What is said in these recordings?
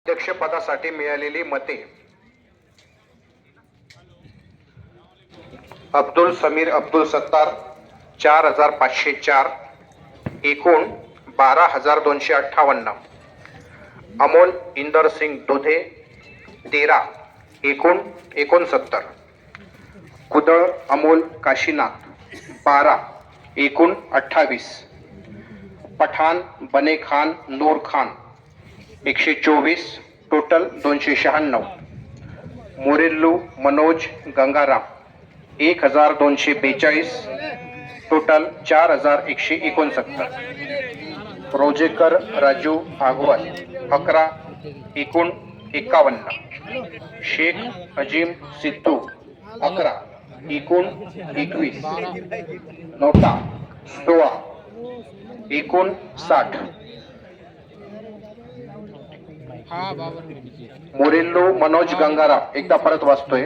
अध्यक्षपदासाठी मिळालेली मते: अब्दुल समीर अब्दुल सत्तार 4504, एकूण 12258. अमोल इंदर सिंग दोधे 13, एकूण 69. कुदळ अमोल काशीनाथ 12, एकूण 28. पठाण बने खान नूर खान 124, टोटल 296. मोरेल्लू मनोज गंगाराम 1242, टोटल 4169. रोजेकर राजू भागवत 11, एकूण 51. शेख अजीम सिद्धू 11, एकूण 21. नोटा 16, एकूण 60. मोरेल्लो मनोज गंगाराम, एकदा परत वाचतोय,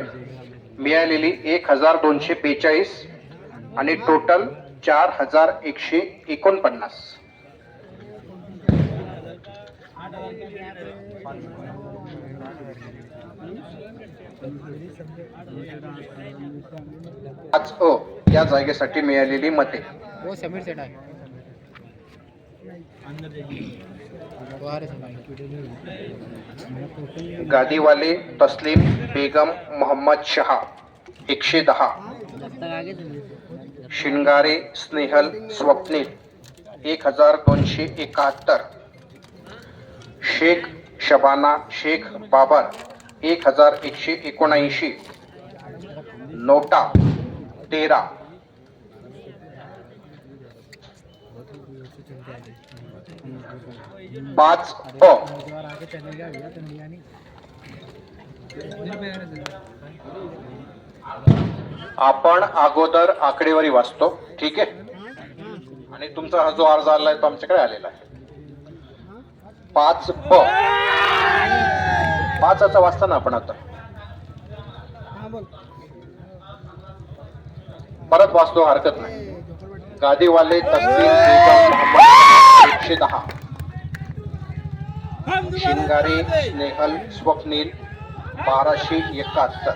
मिळालेली 1242 आणि टोटल 4149. आज या जागेसाठी मिळालेली मते: गादीवाले तस्लीम बेगम मोहम्मद शहा 110, शिंगारे स्नेहल स्वप्नील 1271, शेख शबाना शेख बाबर 1179. नोटा 13. पाच आपण अगोदर आकडेवारी वाचतो, ठीक आहे, आणि तुमचा हा जो अर्ज आलाय तो आमच्याकडे आलेला आहे. 5चा वाचता ना आपण आता परत वाचतो, हरकत नाही. गादीवाले तस्लीम बेगम मोहम्मद 110, शिंगारे स्नेहल स्वप्नील 1271,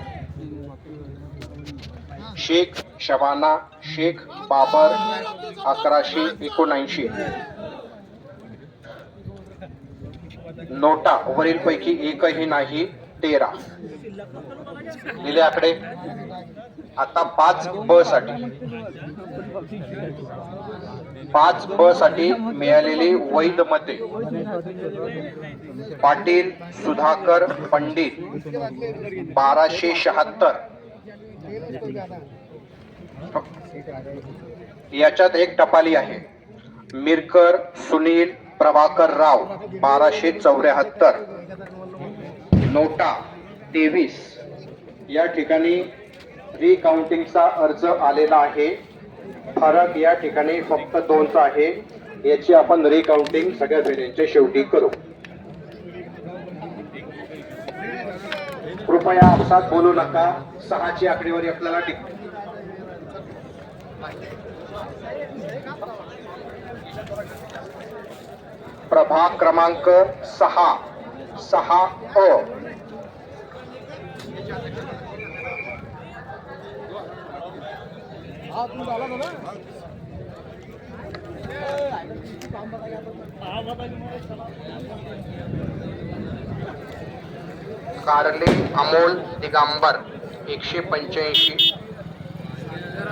शेख शबाना शेख बाबर 1179. नोटा वरीलपैकी एकही नाही, 13 दिले आकडे. आता 5ब साठी मिळालेली वैध मते: पाटील सुधाकर पंडित 1276. याच्यात एक टपाली आहे. मिरकर सुनील प्रभाकर राव 1274. नोटा 23. या ठिकाणी रिकाउंटिंगचा अर्ज आलेला आहे. फरक या ठिकाणी फक्त 2चा आहे. याची आपण रिकाउंटिंग सगळ्या फेऱ्यांच्या शेवटी करू. कृपया आपसात बोलू नका. 6ची आकडेवारी आपल्याला प्रभाग क्रमांक 6 कारले अमोल दिगंबर 185.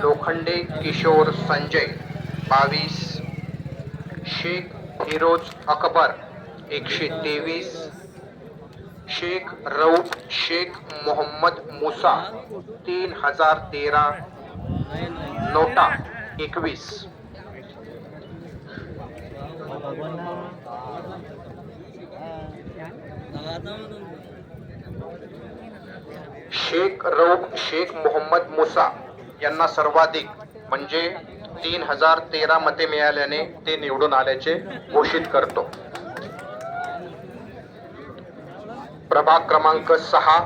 लोखंडे किशोर संजय 22. शेख फिरोज अकबर 123. शेख रऊफ शेख मोहम्मद मुसा 3013. नोटा 21. शेख रऊफ शेख मोहम्मद मुसा यांना सर्वाधिक म्हणजे 3013 मते मिळाल्याने ते निवडून आल्याचे घोषित करतो. प्रभाग क्रमांक 6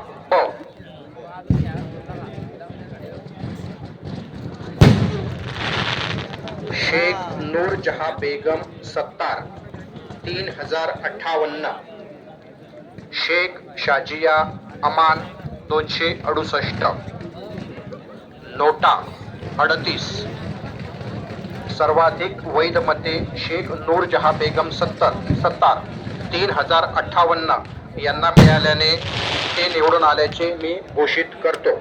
शेख नूरजहां बेगम 70 3058. शेख शाजिया अमान 268, नोटा 38, सर्वाधिक वैध मते शेख नूरजहा बेगम 70 3058 यांना मिळाल्याने ते निवडून आल्याचे मी घोषित करतो.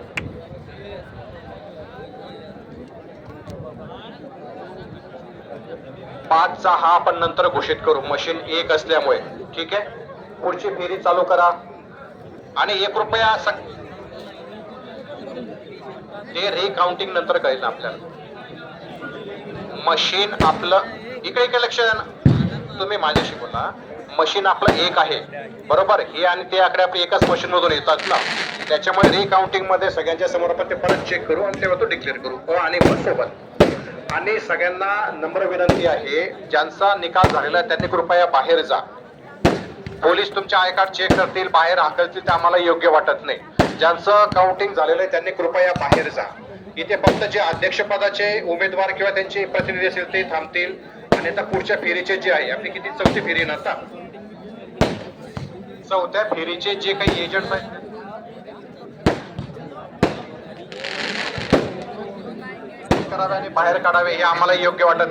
पाचचा हा आपण नंतर घोषित करू, मशीन एक असल्यामुळे. ठीक आहे, पुढची फेरी चालू करा. आणि ₹1 ते रिकाउंटिंग नंतर कळेल आपल्याला. मशीन आपलं इकडे लक्ष द्या ना, तुम्ही माझ्याशी बोला. मशीन आपलं एक आहे बरोबर, हे आणि ते आकडे आपले एकाच मशीन मधून येतात ना, त्याच्यामुळे रिकाउंटिंग मध्ये सगळ्यांच्या समोर आपण ते परत चेक करू आणि तेव्हा तो डिक्लेअर करू. आणि ब सोबत आणि सगळ्यांना नम्र विनंती आहे, ज्यांचा निकाल झालेला आहे त्यांनी कृपया बाहेर जा. पोलीस तुमचे आय कार्ड चेक करतील, बाहेर हाकलतील, ते आम्हाला योग्य वाटत नाही. ज्यांचं काउंटिंग झालेलं आहे त्यांनी कृपया बाहेर जा. इथे फक्त जे अध्यक्षपदाचे उमेदवार किंवा त्यांचे प्रतिनिधी असेल ते थांबतील. आणि आता पुढच्या फेरीचे जे आहे, आपली किती चौथी फेरी ना आता, चौथ्या फेरीचे जे काही एजंट आहेत करावे आणि बाहेर काढावे हे आम्हाला योग्य वाटत